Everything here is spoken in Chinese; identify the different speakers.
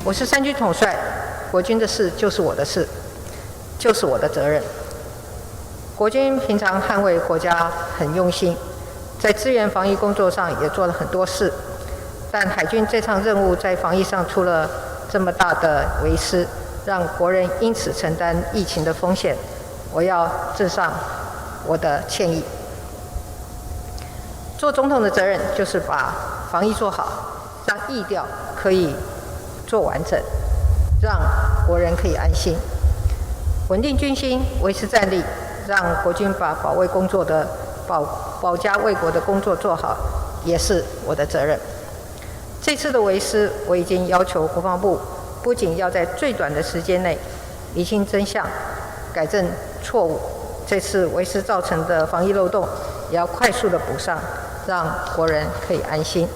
Speaker 1: 我是三军统帅，国军的事就是我的事，就是我的责任。国军平常捍卫国家很用心，在支援防疫工作上也做了很多事，但海军这场任务在防疫上出了这么大的为失，让国人因此承担疫情的风险，我要致上我的歉意。做总统的责任就是把防疫做好，让疫调可以做完整，让国人可以安心，稳定军心，维持战力，让国军把保卫工作的保家卫国的工作做好，也是我的责任。这次的为失，我已经要求国防部不仅要在最短的时间内厘清真相，改正错误，这次为失造成的防疫漏洞也要快速的补上，让国人可以安心。